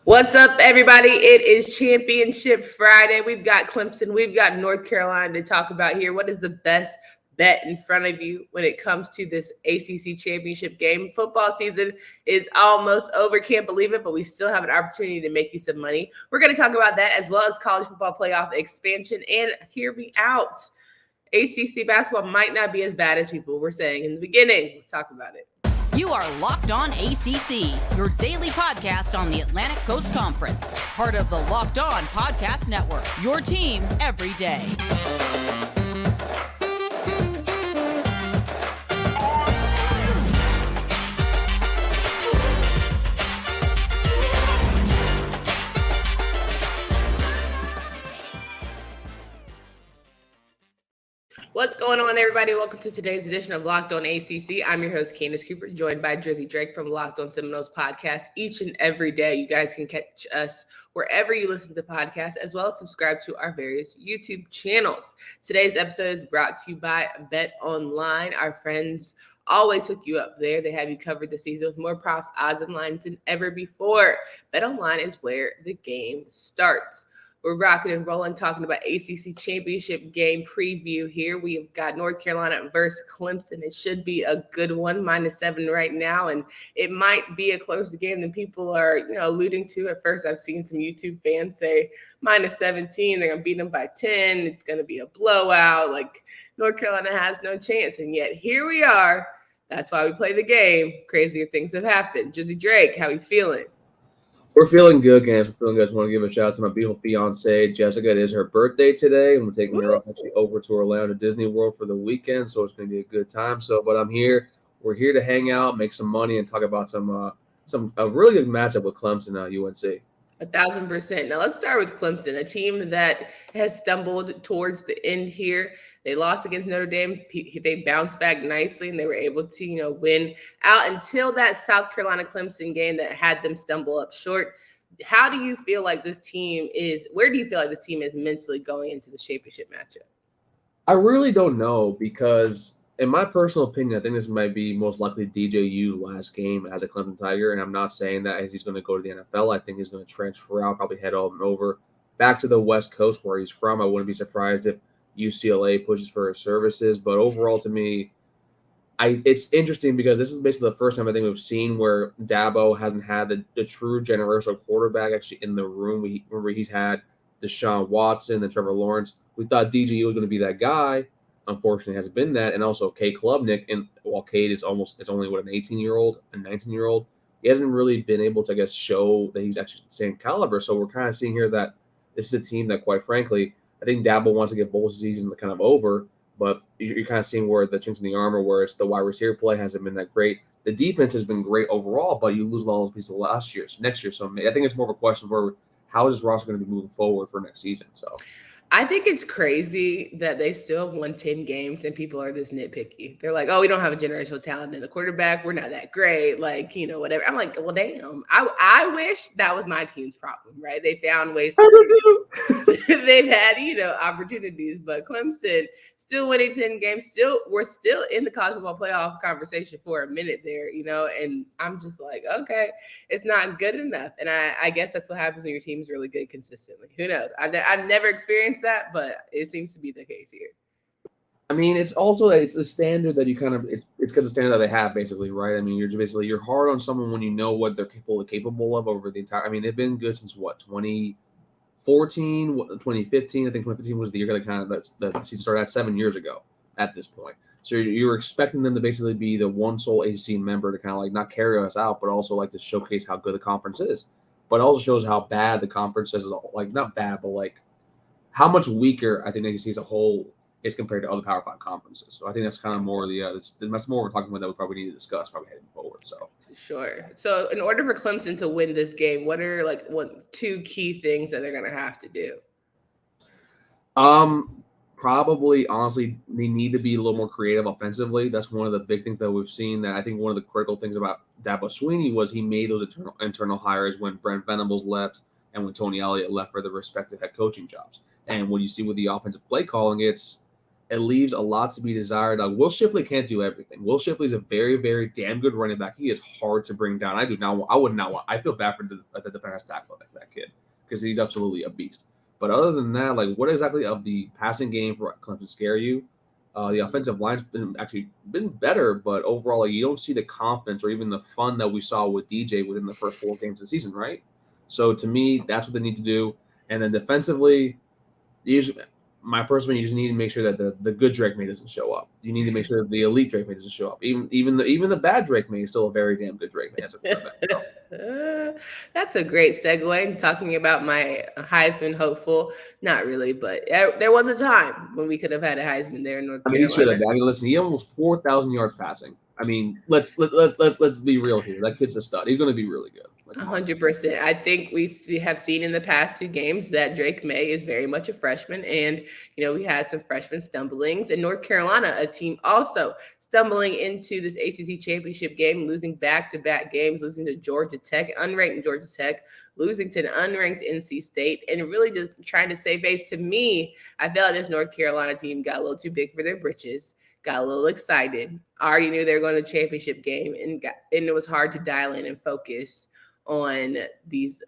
What's up, everybody? It is Championship Friday. We've got Clemson. We've got North Carolina to talk about here. What is the best bet in front of you when it comes to this ACC Championship game? Football season is almost over. Can't believe it, but we still have an opportunity to make you some money. We're going to talk about that as well as college football playoff expansion. And hear me out. ACC basketball might not be as bad as people were saying in the beginning. Let's talk about it. You are Locked On ACC, your daily podcast on the Atlantic Coast Conference. Part of the Locked On Podcast Network, your team every day. What's going on, everybody? Welcome to today's edition of Locked On ACC. I'm your host, Candace Cooper, joined by Drizzy Drake from Locked On Seminoles podcast each and every day. You guys can catch us wherever you listen to podcasts, as well as subscribe to our various YouTube channels. Today's episode is brought to you by BetOnline. Our friends always hook you up there. They have you covered this season with more props, odds, and lines than ever before. BetOnline is where the game starts. We're rocking and rolling, talking about ACC Championship game preview here. We've got North Carolina versus Clemson. It should be a good one, -7 right now, and it might be a closer game than people are, alluding to. At first, I've seen some YouTube fans say -17. They're going to beat them by 10. It's going to be a blowout. Like, North Carolina has no chance, and yet here we are. That's why we play the game. Crazier things have happened. Drizzy Drake, how you feeling? We're feeling good, guys. We're feeling good. I just want to give a shout out to my beautiful fiance, Jessica. It is her birthday today. I'm taking her actually over to Orlando Disney World for the weekend, so it's going to be a good time. But I'm here. We're here to hang out, make some money, and talk about a really good matchup with Clemson, UNC. 1,000%. Now let's start with Clemson, a team that has stumbled towards the end here. They lost against Notre Dame. They bounced back nicely, and they were able to, win out until that South Carolina Clemson game that had them stumble up short. How do you feel like this team is? Where do you feel like this team is mentally going into the championship matchup? I really don't know because, in my personal opinion, I think this might be most likely DJU's last game as a Clemson Tiger, and I'm not saying that as he's going to go to the NFL. I think he's going to transfer out, probably head on over back to the West Coast where he's from. I wouldn't be surprised if UCLA pushes for his services, but overall to me, it's interesting because this is basically the first time I think we've seen where Dabo hasn't had the true generational quarterback actually in the room. Remember he's had Deshaun Watson and Trevor Lawrence. We thought DJU was going to be that guy. Unfortunately, hasn't been that, and also Cade Klubnik. And while Cade is only an 18-year-old, a 19-year-old, he hasn't really been able to, show that he's actually the same caliber. So we're kind of seeing here that this is a team that, quite frankly, I think Dabo wants to get bowl season kind of over, but you're kind of seeing where the chinks in the armor, where it's the wide receiver play hasn't been that great. The defense has been great overall, but you lose all those pieces next year. So I think it's more of a question for how is this roster going to be moving forward for next season. So I think it's crazy that they still have won 10 games and people are this nitpicky. They're like, oh, we don't have a generational talent in the quarterback. We're not that great. Like, whatever. I'm like, well, damn. I wish that was my team's problem, right? They found ways to they've had, opportunities. But Clemson still winning 10 games. We're still in the college football playoff conversation for a minute there, and I'm just like, okay, it's not good enough. And I guess that's what happens when your team's really good consistently. Who knows? I've never experienced that, but it seems to be the case here. I mean, it's the standard that you it's because the standard that they have basically, right? I mean, you're hard on someone when you know what they're capable of over the entire. I mean, they've been good since 2014, 2015. I think 2015 was the year that the season started. At 7 years ago at this point. So you're expecting them to basically be the one sole ACC member to not carry us out, but also to showcase how good the conference is. But it also shows how bad the conference is, not bad, but how much weaker I think ACC as a whole is compared to other Power 5 conferences. So I think that's kind of more that's more we're talking about that we probably need to discuss probably heading forward. So sure. So in order for Clemson to win this game, what are two key things that they're going to have to do? Probably, honestly, they need to be a little more creative offensively. That's one of the big things that we've seen. That I think one of the critical things about Dabo Swinney was he made those internal hires when Brent Venables left and when Tony Elliott left for the respective head coaching jobs. And what you see with the offensive play calling, it's it leaves a lot to be desired. Will Shipley can't do everything. Will Shipley's a very, very damn good running back. He is hard to bring down. I would not want. I feel bad for the defender's tackle that kid because he's absolutely a beast. But other than that, like, what exactly of the passing game for Clemson scare you? The offensive line's been better, but overall, like, you don't see the confidence or even the fun that we saw with DJ within the first 4 games of the season, right? So to me, that's what they need to do. And then defensively, usually, my personal, you just need to make sure that the good Drake Maye doesn't show up. You need to make sure that the elite Drake Maye doesn't show up. Even the bad Drake Maye is still a very damn good Drake Maye as a quarterback. That's a great segue. Talking about my Heisman hopeful, not really, but there was a time when we could have had a Heisman there in North Carolina. He should have. I mean, listen, he had almost 4,000 yards passing. I mean, let's be real here. That kid's a stud. He's going to be really good. 100%. I think we have seen in the past 2 games that Drake Maye is very much a freshman. And, we had some freshman stumblings. And North Carolina, a team also stumbling into this ACC championship game, losing back-to-back games, losing to Georgia Tech, unranked Georgia Tech, losing to an unranked NC State, and really just trying to save face. To me, I felt like this North Carolina team got a little too big for their britches, got a little excited, already knew they were going to the championship game, and it was hard to dial in and focus on these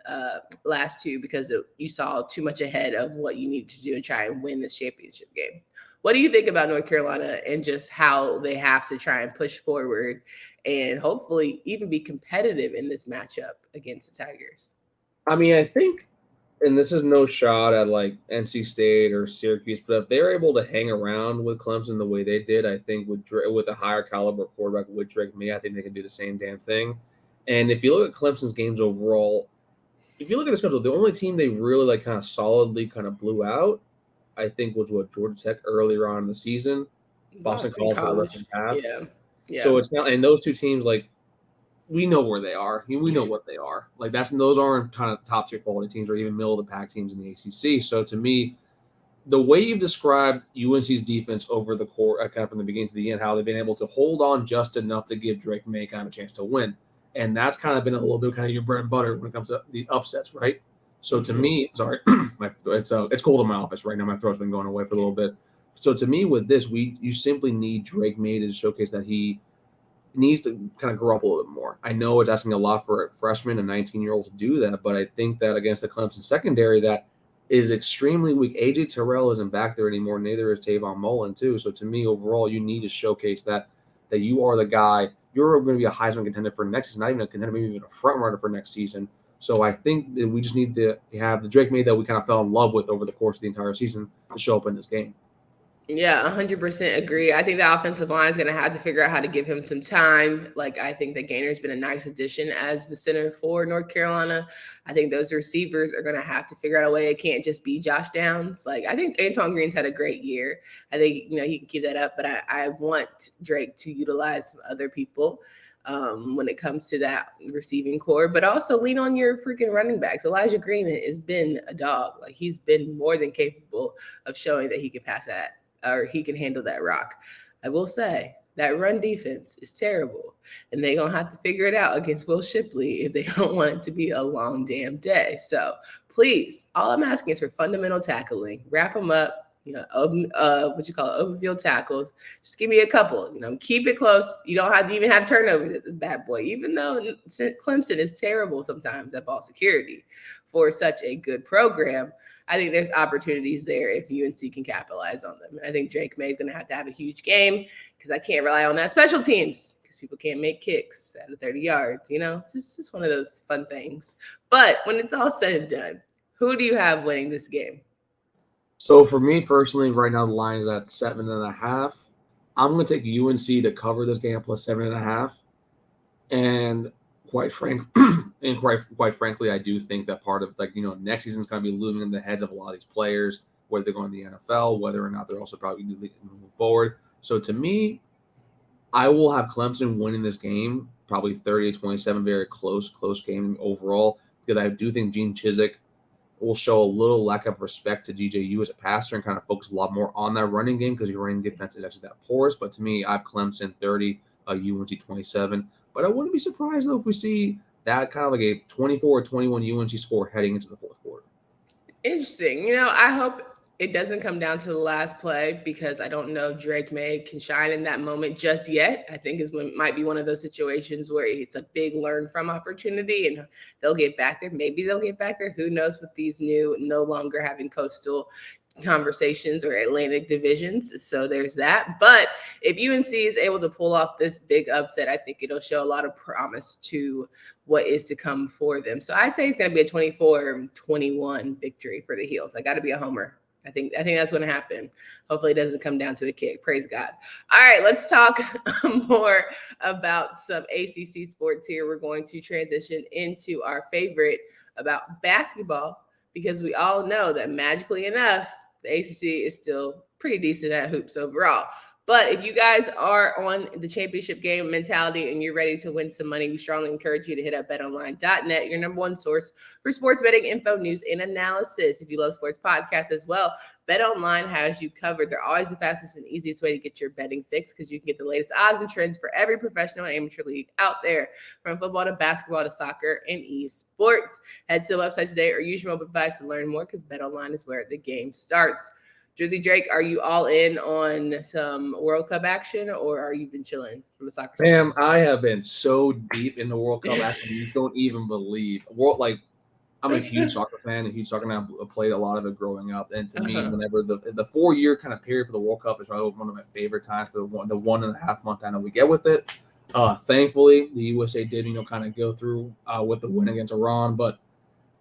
last 2 because you saw too much ahead of what you need to do and try and win this championship game. What do you think about North Carolina and just how they have to try and push forward and hopefully even be competitive in this matchup against the Tigers? I mean, I think, and this is no shot at like NC State or Syracuse, but if they're able to hang around with Clemson the way they did, I think with a higher caliber quarterback with Drake Maye, I think they can do the same damn thing. And if you look at Clemson's games overall, if you look at the schedule, the only team they really kind of solidly kind of blew out, I think, was Georgia Tech earlier on in the season. Boston College. Yeah. So it's now, and those 2 teams, like, we know where they are. We know what they are. Like, those aren't kind of top tier quality teams or even middle of the pack teams in the ACC. So to me, the way you've described UNC's defense over the court, kind of from the beginning to the end, how they've been able to hold on just enough to give Drake Maye kind of a chance to win. And that's kind of been a little bit kind of your bread and butter when it comes to these upsets, right? So to me, sorry, it's cold in my office right now. My throat's been going away for a little bit. So to me, with this, you simply need Drake Maye to showcase that he needs to kind of grow up a little bit more. I know it's asking a lot for a freshman, a 19-year-old, to do that, but I think that against the Clemson secondary that is extremely weak. AJ Terrell isn't back there anymore. Neither is Tavon Mullen, too. So to me, overall, you need to showcase that you are the guy. You're going to be a Heisman contender for next season, not even a contender, maybe even a front runner for next season. So I think that we just need to have the Drake Maye that we kind of fell in love with over the course of the entire season to show up in this game. Yeah, 100% agree. I think the offensive line is going to have to figure out how to give him some time. Like, I think that Gainer's been a nice addition as the center for North Carolina. I think those receivers are going to have to figure out a way. It can't just be Josh Downs. Like, I think Antoine Green's had a great year. I think, he can keep that up, but I want Drake to utilize other people when it comes to that receiving core, but also lean on your freaking running backs. Elijah Green has been a dog. Like, he's been more than capable of showing that he can pass that, or he can handle that rock. I will say that run defense is terrible, and they're going to have to figure it out against Will Shipley if they don't want it to be a long damn day. So please, all I'm asking is for fundamental tackling. Wrap them up, open field tackles. Just give me a couple, keep it close. You don't have to even have turnovers at this bad boy, even though Clemson is terrible sometimes at ball security for such a good program. I think there's opportunities there if UNC can capitalize on them. And I think Drake Maye is going to have a huge game because I can't rely on that special teams because people can't make kicks at 30 yards. It's just one of those fun things. But when it's all said and done, who do you have winning this game? So for me personally, right now the line is at 7.5. I'm going to take UNC to cover this game plus 7.5. And quite frankly, I do think that part of next season is going to be looming in the heads of a lot of these players, whether they're going to the NFL, whether or not they're also probably moving forward. So to me, I will have Clemson winning this game, probably 30-27, very close game overall, because I do think Gene Chizik will show a little lack of respect to DJU as a passer and kind of focus a lot more on that running game because your running defense is actually that porous. But to me, I have Clemson 30, UNC 27. But I wouldn't be surprised, though, if we see that kind of like a 24-21 UNC score heading into the fourth quarter. Interesting. I hope it doesn't come down to the last play because I don't know if Drake Maye can shine in that moment just yet. I think might be one of those situations where it's a big learn from opportunity and they'll get back there. Maybe they'll get back there. Who knows with these new, no longer having coastal conversations or Atlantic divisions. So there's that. But if UNC is able to pull off this big upset, I think it'll show a lot of promise to what is to come for them. So I say it's going to be a 24-21 victory for the Heels. I got to be a homer. I think that's going to happen. Hopefully it doesn't come down to a kick. Praise God. All right, let's talk more about some ACC sports here. We're going to transition into our favorite about basketball because we all know that magically enough, the ACC is still pretty decent at hoops overall. But if you guys are on the championship game mentality and you're ready to win some money, we strongly encourage you to hit up BetOnline.net, your number one source for sports betting info, news, and analysis. If you love sports podcasts as well, BetOnline has you covered. They're always the fastest and easiest way to get your betting fix because you can get the latest odds and trends for every professional and amateur league out there, from football to basketball to soccer and esports. Head to the website today or use your mobile device to learn more because BetOnline is where the game starts. Drizzy Drake, are you all in on some World Cup action or are you been chilling from the soccer Sam, I have been so deep in the World Cup action, you don't even believe. I'm a huge soccer fan, a huge soccer fan. I played a lot of it growing up. And to me, whenever the 4-year kind of period for the World Cup is probably one of my favorite times for the 1.5 month time that we get with it. Thankfully, the USA did, kind of go through with the win against Iran, but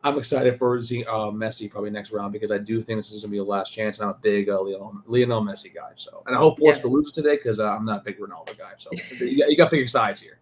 I'm excited for seeing Messi probably next round because I do think this is going to be the last chance. And I'm a big Lionel Messi guy. So, and I hope Portugal loses today because I'm not a big Ronaldo guy. So you got to pick your sides here.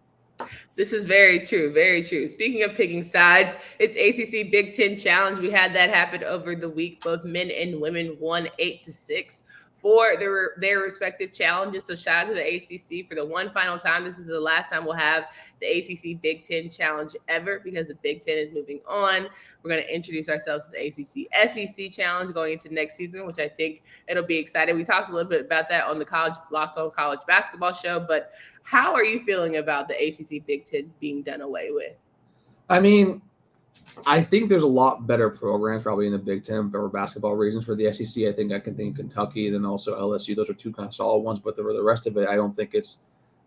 This is very true. Very true. Speaking of picking sides, it's ACC Big Ten Challenge. We had that happen over the week. Both men and women won 8-6 for their respective challenges. So shout out to the ACC for the one final time. This is the last time we'll have the ACC Big Ten Challenge ever because the Big Ten is moving on. We're going to introduce ourselves to the ACC SEC Challenge going into next season, which I think it'll be exciting. We talked a little bit about that on the Locked On College Basketball show, but how are you feeling about the ACC Big Ten being done away with? I mean, I think there's a lot better programs probably in the Big Ten for basketball reasons. For the SEC, I can think Kentucky, then also LSU. Those are two kind of solid ones, but the rest of it, I don't think it's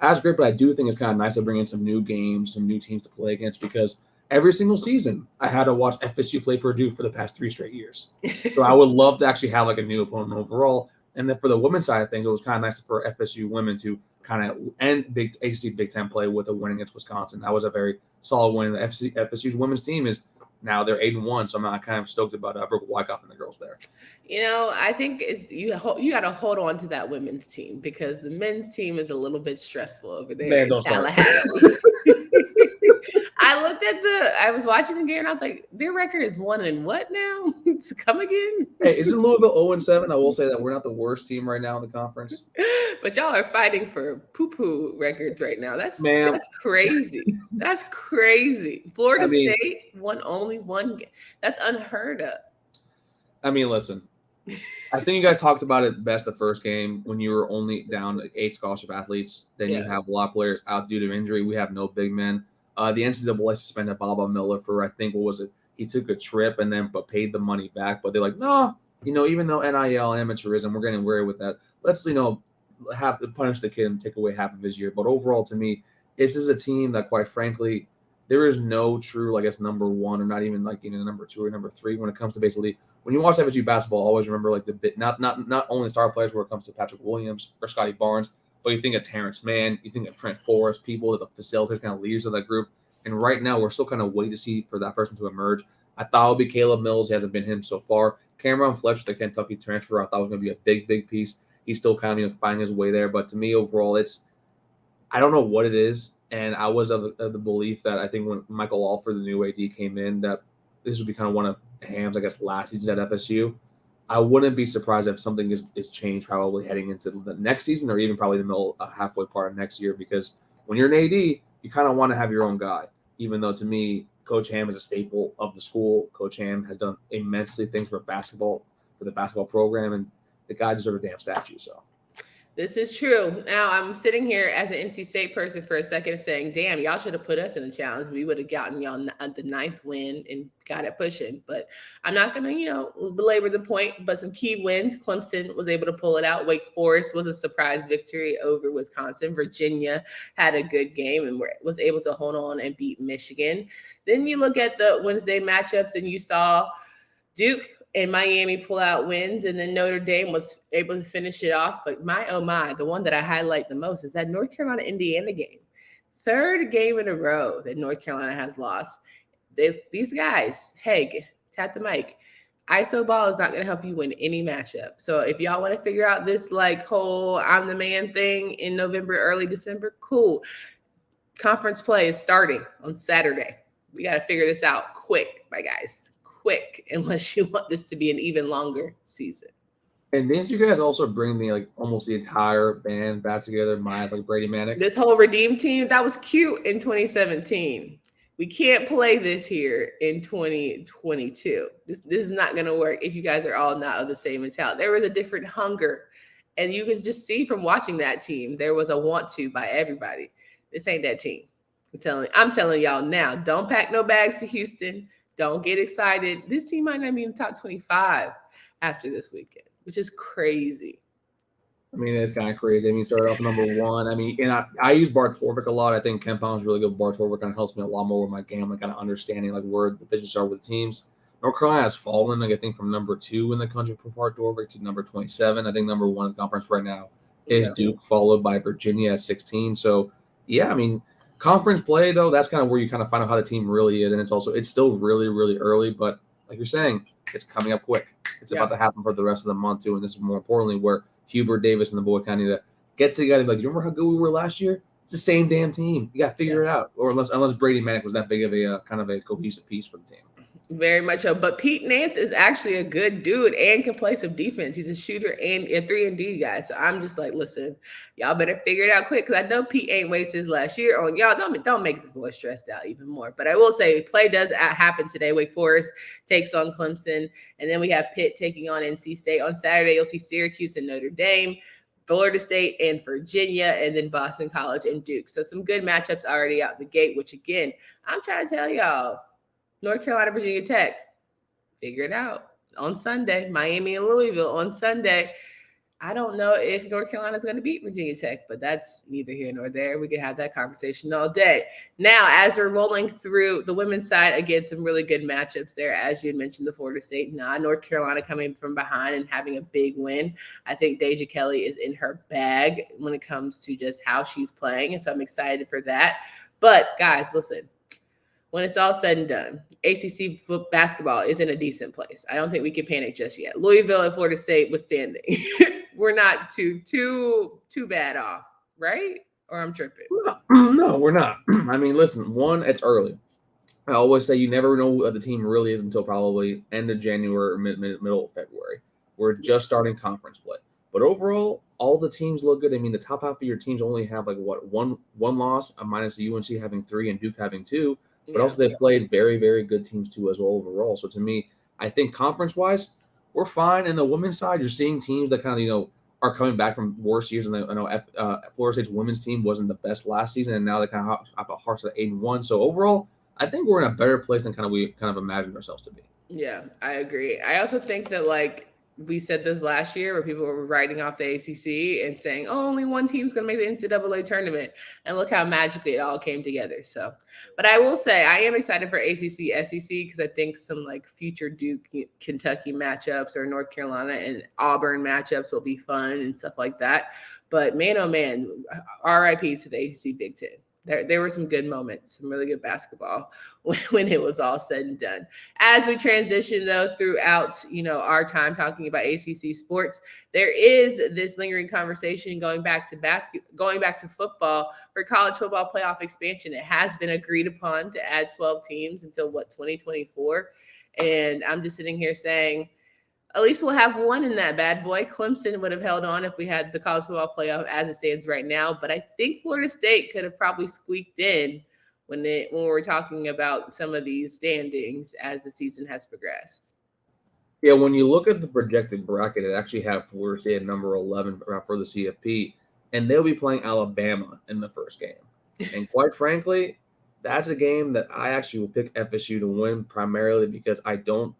as great. But I do think it's kind of nice to bring in some new games, some new teams to play against because every single season I had to watch FSU play Purdue for the past 3 straight years. So I would love to actually have like a new opponent overall. And then for the women's side of things, it was kind of nice for FSU women to kind of end ACC Big Ten play with a win against Wisconsin. That was a very solid win. The FSU's women's team is now they're 8-1, so I'm kind of stoked about Brooke Wyckoff and the girls there. I think you got to hold on to that women's team because the men's team is a little bit stressful over there. Man, don't Tallahassee. I was watching the game and I was like, their record is 1 and what now? Come again? Hey, isn't Louisville 0-7? I will say that we're not the worst team right now in the conference. But y'all are fighting for poo-poo records right now. That's crazy. That's crazy. Florida State won only 1 game. That's unheard of. I mean, listen. I think you guys talked about it best the first game when you were only down to 8 scholarship athletes. Then you have a lot of players out due to injury. We have no big men. The NCAA suspended Bob Miller for, I think, what was it? He took a trip but paid the money back. But they're like, no, even though NIL amateurism, we're getting worried with that. Let's, have to punish the kid and take away half of his year. But overall, to me, this is a team that, quite frankly, there is no true, number 1 or not even number 2 or number 3 when it comes to basically when you watch FSU basketball. Always remember not only star players where it comes to Patrick Williams or Scotty Barnes, but you think of Terrence Mann, you think of Trent Forrest, people that the facilitators kind of leaders of that group. And right now, we're still kind of waiting to see for that person to emerge. I thought it would be Caleb Mills. He hasn't been him so far. Cameron Fletcher, the Kentucky transfer, I thought was going to be a big, big piece. He's still kind of finding his way there. But to me, overall, I don't know what it is. And I was of the belief that I think when Michael Alford, the new AD, came in, that this would be kind of one of Ham's, last season at FSU. I wouldn't be surprised if something is changed probably heading into the next season or even probably the middle halfway part of next year because when you're an AD, you kind of want to have your own guy, even though to me, Coach Ham is a staple of the school. Coach Ham has done immensely things for the basketball program, and the guy deserves a damn statue. So This is true. Now I'm sitting here as an NC State person for a second saying, damn, y'all should have put us in the challenge. We would have gotten y'all the 9th win and got it pushing. But I'm not going to, belabor the point. But some key wins. Clemson was able to pull it out. Wake Forest was a surprise victory over Wisconsin. Virginia had a good game and was able to hold on and beat Michigan. Then you look at the Wednesday matchups and you saw Duke and Miami pull out wins, and then Notre Dame was able to finish it off. But the one that I highlight the most is that North Carolina-Indiana game. 3rd game in a row that North Carolina has lost. These guys, hey, tap the mic. ISO ball is not going to help you win any matchup. So if y'all want to figure out this whole I'm the man thing in November, early December, cool. Conference play is starting on Saturday. We got to figure this out quick, my guys. Quick, unless you want this to be an even longer season. And didn't you guys also bring the almost the entire band back together, minus Brady Manic? This whole Redeem team, that was cute in 2017. We can't play this here in 2022. This is not going to work if you guys are all not of the same mentality. There was a different hunger, and you could just see from watching that team, there was a want to by everybody. This ain't that team. I'm telling y'all now, don't pack no bags to Houston. Don't get excited. This team might not be in the top 25 after this weekend, which is crazy. I mean, it's kind of crazy. Start off number 1. And I use Bart Torvik a lot. I think Ken Palm's really good. Bart Torvik kind of helps me a lot more with my game, kind of understanding where the divisions are with teams. North Carolina has fallen, I think, from number 2 in the country for Bart Torvik to number 27. I think number 1 in the conference right now is Duke, followed by Virginia at 16. So, yeah, conference play, though, that's kind of where you kind of find out how the team really is. And it's still really, really early. But like you're saying, it's coming up quick. It's about to happen for the rest of the month, too. And this is more importantly where Hubert Davis and the boy kind of need to get together. You remember how good we were last year? It's the same damn team. You got to figure it out. Or unless Brady Manic was that big of a kind of a cohesive piece for the team. Very much so. But Pete Nance is actually a good dude and can play some defense. He's a shooter and a 3-and-D guy. So I'm just listen, y'all better figure it out quick because I know Pete ain't wasted his last year on y'all. Don't make this boy stressed out even more. But I will say play does happen today. Wake Forest takes on Clemson. And then we have Pitt taking on NC State. On Saturday, you'll see Syracuse and Notre Dame, Florida State and Virginia, and then Boston College and Duke. So some good matchups already out the gate, which again, I'm trying to tell y'all, North Carolina, Virginia Tech, figure it out on Sunday. Miami and Louisville on Sunday. I don't know if North Carolina is going to beat Virginia Tech, but that's neither here nor there. We could have that conversation all day. Now, as we're rolling through the women's side, again, some really good matchups there. As you had mentioned, the Florida State, North Carolina coming from behind and having a big win. I think Deja Kelly is in her bag when it comes to just how she's playing, and so I'm excited for that. But, guys, listen. When it's all said and done, ACC basketball is in a decent place. I don't think we can panic just yet. Louisville and Florida State withstanding. We're not too bad off, right? Or I'm tripping. No, we're not. Listen, it's early. I always say you never know what the team really is until probably end of January or middle of February. We're just starting conference play. But overall, all the teams look good. The top half of your teams only have one loss, minus the UNC having 3 and Duke having 2. But also they played very, very good teams too as well overall. So to me, I think conference-wise, we're fine. And the women's side, you're seeing teams that kind of, are coming back from worse years. And I know Florida State's women's team wasn't the best last season, and now they kind of have a heart at 8-1. So overall, I think we're in a better place than we imagined ourselves to be. Yeah, I agree. I also think that we said this last year where people were writing off the ACC and saying, only one team's going to make the NCAA tournament. And look how magically it all came together. So, but I will say I am excited for ACC, SEC because I think some future Duke, Kentucky matchups or North Carolina and Auburn matchups will be fun and stuff like that. But man, oh man, RIP to the ACC Big Ten. There were some good moments, some really good basketball when it was all said and done. As we transition, though, throughout, our time talking about ACC sports, there is this lingering conversation going back to football for college football playoff expansion. It has been agreed upon to add 12 teams until 2024. And I'm just sitting here saying, at least we'll have one in that bad boy. Clemson would have held on if we had the college football playoff as it stands right now. But I think Florida State could have probably squeaked in when we're talking about some of these standings as the season has progressed. Yeah, when you look at the projected bracket, it actually had Florida State at number 11 for the CFP, and they'll be playing Alabama in the first game. And quite frankly, that's a game that I actually will pick FSU to win primarily because I don't.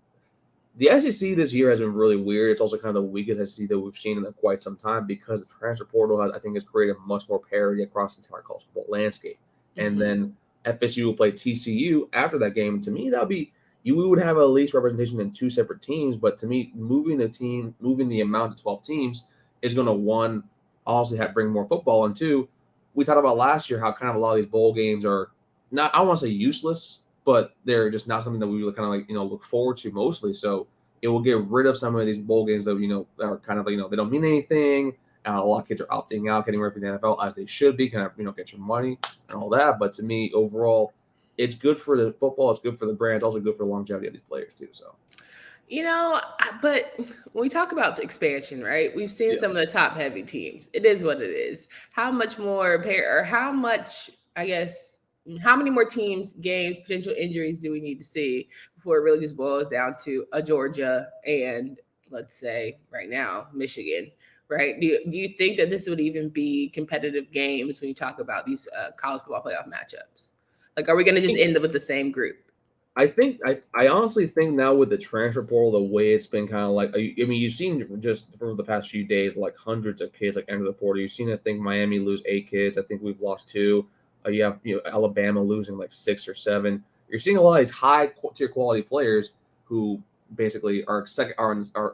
The SEC this year has been really weird. It's also kind of the weakest SEC that we've seen in quite some time because the transfer portal has, I think, has created much more parity across the entire college football landscape. And then FSU will play TCU after that game. To me, that'll be we would have at least representation in two separate teams. But to me, moving the amount to 12 teams is going to one, honestly, bring more football, and two, we talked about last year how kind of a lot of these bowl games are not. I don't want to say useless, but they're just not something that we would kind of look forward to mostly. So it will get rid of some of these bowl games that are kind of they don't mean anything. A lot of kids are opting out, getting ready for the NFL as they should be, kind of get your money and all that. But to me, overall, it's good for the football. It's good for the brand. It's also good for the longevity of these players too. So. But when we talk about the expansion, right? We've seen some of the top heavy teams. It is what it is. How much more how many more teams, games, potential injuries do we need to see before it really just boils down to a Georgia and, let's say right now, Michigan, right? Do you think that this would even be competitive games when you talk about these college football playoff matchups? Like, are we going to just end up with the same group? I honestly think now with the transfer portal, the way it's been kind of like, you've seen just for the past few days, like hundreds of kids enter the portal. You've seen, I think, Miami lose 8 kids. I think we've lost 2. You have Alabama losing like 6 or 7. You're seeing a lot of these high tier quality players who basically are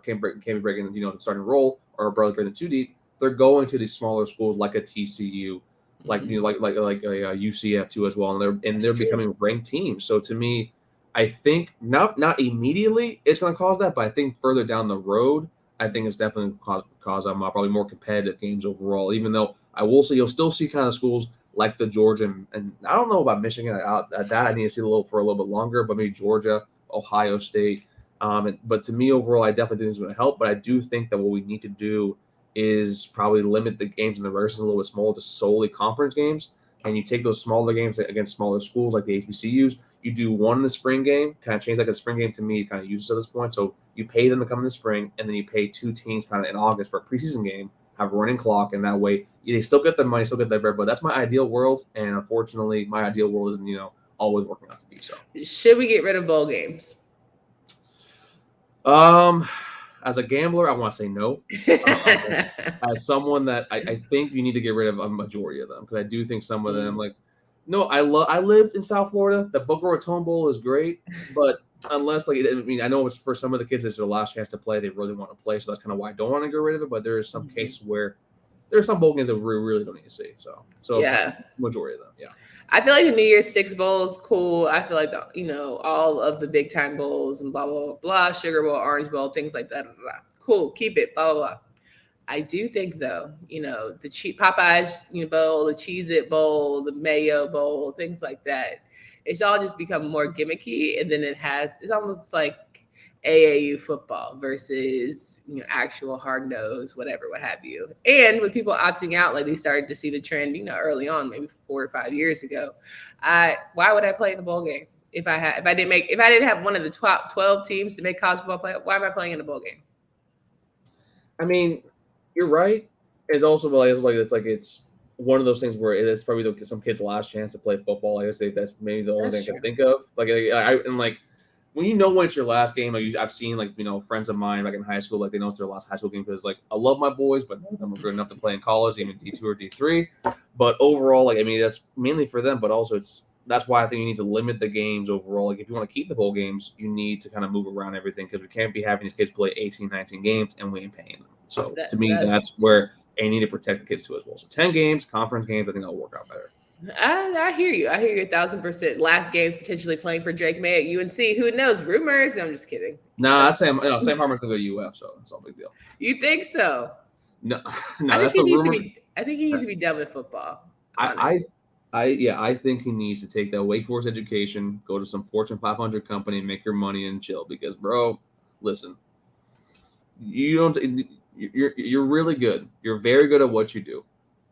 can be breaking the starting role or barely breaking too deep. They're going to these smaller schools like a TCU, like a UCF too as well, and they're becoming ranked teams. So to me, I think not immediately it's going to cause that, but I think further down the road, I think it's definitely cause probably more competitive games overall. Even though I will say you'll still see kind of schools like the Georgia and I don't know about Michigan. That I need to see for a little bit longer, but maybe Georgia, Ohio State. But to me overall, I definitely think it's going to help. But I do think that what we need to do is probably limit the games in the regular season a little bit smaller to solely conference games, and you take those smaller games against smaller schools like the HBCUs. You do one in the spring game, kind of change like a spring game to me, kind of useless at this point. So you pay them to come in the spring, and then you pay 2 teams kind of in August for a preseason game, have a running clock, and that way they still get their money, still get their bread. But that's my ideal world, and unfortunately, my ideal world isn't always working out to be so. Should we get rid of bowl games? As a gambler, I want to say no. As someone that I think you need to get rid of a majority of them, because I do think some of them I live in South Florida. The Boca Raton Bowl is great, but unless I know it's for some of the kids, it's their last chance to play. They really want to play, so that's kind of why I don't want to get rid of it. But there are some cases where there are some bowl games that we really don't need to see. So yeah, majority of them, yeah. I feel like the New Year's 6 Bowl is cool. I feel like all of the big time bowls and blah blah blah, blah, Sugar Bowl, Orange Bowl, things like that. Blah, blah. Cool, keep it, blah blah blah. I do think though, the Popeyes bowl, the Cheez-It Bowl, the Mayo Bowl, things like that, it's all just become more gimmicky, and then it's almost like AAU football versus actual hard nosed whatever, what have you. And with people opting out, like they started to see the trend early on, maybe 4 or 5 years ago. Why would I play in the bowl game if I didn't have one of the 12 teams to make college football play? Why am I playing in the bowl game? I mean, you're right. It's also it's one of those things where it's probably some kids' last chance to play football. I guess that's maybe the only thing I can think of. When it's your last game, I've seen friends of mine in high school, they know it's their last high school game because I love my boys, but none of them are good enough to play in college, even D2 or D3. But overall, that's mainly for them, but also that's why I think you need to limit the games overall. If you want to keep the bowl games, you need to kind of move around everything because we can't be having these kids play 18, 19 games and we ain't paying them. So to me, that's where you need to protect the kids too as well. So 10 games, conference games, I think that'll work out better. I hear you. I hear you 1,000%. Last game's potentially playing for Drake Maye at UNC. Who knows? Rumors? No, I'm just kidding. Nah, Sam Hartman's going to go to UF, so it's no big deal. You think so? No, I think he needs to be done with football. I think he needs to take that Wake Forest education, go to some Fortune 500 company, and make your money and chill. Because, bro, listen, you're really good. You're very good at what you do.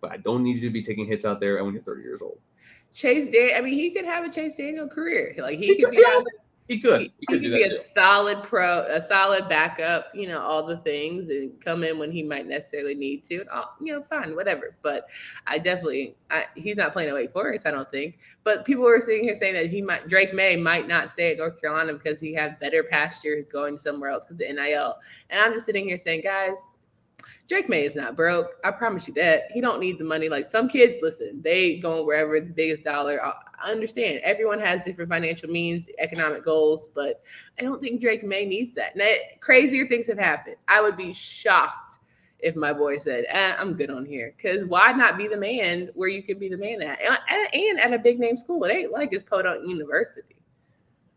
But I don't need you to be taking hits out there when you're 30 years old. He could have a Chase Daniel career. He could be He could He do could that be a too. solid a solid backup, all the things, and come in when he might necessarily need to. Fine, whatever. But he's not playing at Wake Forest, I don't think. But people were sitting here saying that Drake Maye might not stay at North Carolina because he has better pastures going somewhere else because of NIL. And I'm just sitting here saying, guys, Drake Maye is not broke. I promise you that. He don't need the money. Like some kids, listen, they going wherever the biggest dollar. I understand. Everyone has different financial means, economic goals, but I don't think Drake Maye needs that. Now, crazier things have happened. I would be shocked if my boy said, I'm good on here. Because why not be the man where you could be the man at? And at a big name school. It ain't like it's Podunk University.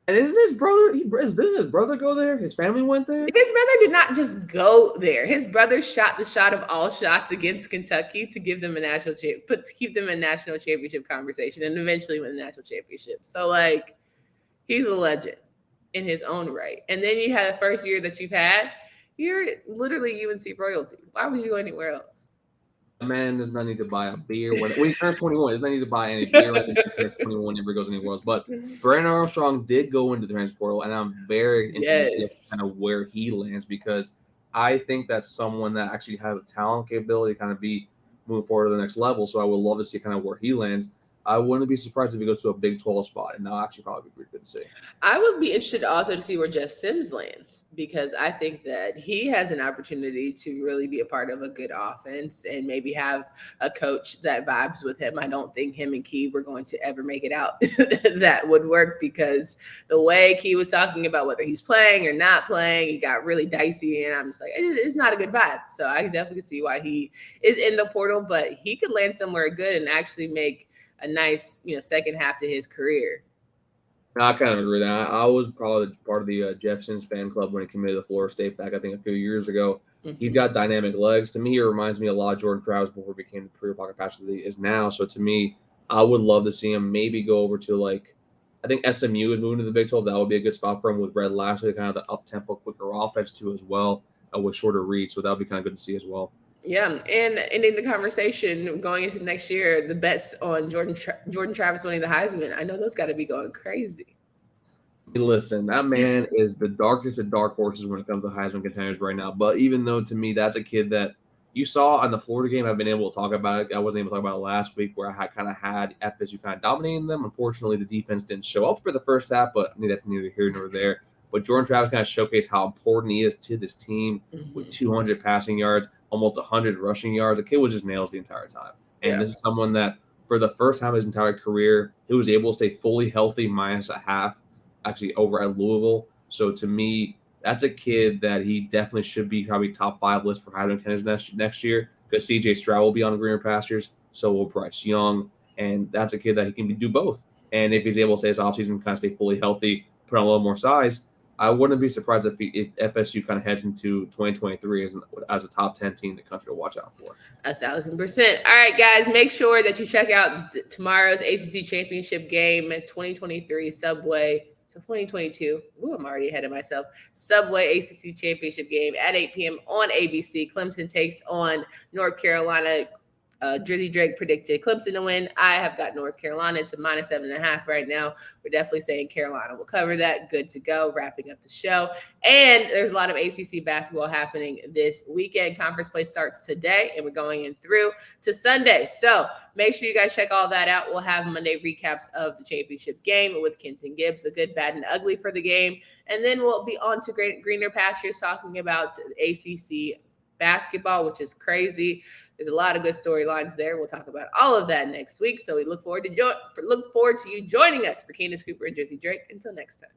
And isn't his brother? Didn't his brother go there? His family went there. His brother did not just go there. His brother shot the shot of all shots against Kentucky to give them keep them in national championship conversation, and eventually win the national championship. So, he's a legend in his own right. And then you had the first year that you've had, you're literally UNC royalty. Why would you go anywhere else? A man does not need to buy a beer when he turns 21. He does not need to buy any beer when he turns 21. Never goes anywhere else. But Brandon Armstrong did go into the transfer portal, and I'm very interested to see kind of where he lands because I think that's someone that actually has a talent capability to kind of be moving forward to the next level. So I would love to see kind of where he lands. I wouldn't be surprised if he goes to a Big 12 spot, and that'll actually probably be pretty good to see. I would be interested also to see where Jeff Sims lands because I think that he has an opportunity to really be a part of a good offense and maybe have a coach that vibes with him. I don't think him and Key were going to ever make it out that would work because the way Key was talking about whether he's playing or not playing, he got really dicey, and I'm just like, it's not a good vibe. So I can definitely see why he is in the portal, but he could land somewhere good and actually make a nice, second half to his career. I kind of agree with that. I was probably part of the Jeff Sims fan club when he committed to Florida State back, I think, a few years ago. Mm-hmm. He's got dynamic legs. To me, he reminds me a lot of Jordan Travis before he became the career pocket passer that he is now. So to me, I would love to see him maybe go over to I think SMU is moving to the Big 12. That would be a good spot for him with Red Lashley, kind of the up-tempo, quicker offense too as well, with shorter reach. So that would be kind of good to see as well. Yeah, and ending the conversation going into next year, the bets on Jordan Travis winning the Heisman, I know those got to be going crazy. Listen, that man is the darkest of dark horses when it comes to Heisman contenders right now. But even though, to me, that's a kid that you saw on the Florida game, I've been able to talk about it. I wasn't able to talk about it last week where I had FSU kind of dominating them. Unfortunately, the defense didn't show up for the first half, but I mean, that's neither here nor there. But Jordan Travis kind of showcased how important he is to this team with 200 passing yards, almost 100 rushing yards. The kid was just nails the entire time. And This is someone that, for the first time in his entire career, he was able to stay fully healthy minus a half, actually over at Louisville. So to me, that's a kid that he definitely should be probably top 5 list for Heisman contenders next year because C.J. Stroud will be on greener pastures. So will Bryce Young. And that's a kid that he can do both. And if he's able to stay this offseason, kind of stay fully healthy, put on a little more size, I wouldn't be surprised if FSU kind of heads into 2023 as a top 10 team in the country to watch out for. 1,000%. All right, guys, make sure that you check out tomorrow's ACC Championship game, 2023 Subway. So 2022. Ooh, I'm already ahead of myself. Subway ACC Championship game at 8 p.m. on ABC. Clemson takes on North Carolina. Drizzy Drake predicted Clemson to win. I have got North Carolina to -7.5 right now. We're definitely saying Carolina will cover that. Good to go. Wrapping up the show. And there's a lot of ACC basketball happening this weekend. Conference play starts today, and we're going in through to Sunday. So make sure you guys check all that out. We'll have Monday recaps of the championship game with Kenton Gibbs, the good, bad, and ugly for the game. And then we'll be on to greener pastures talking about ACC basketball, which is crazy. There's a lot of good storylines there. We'll talk about all of that next week. So we look forward to you joining us for Candace Cooper and Drizzy Drake. Until next time.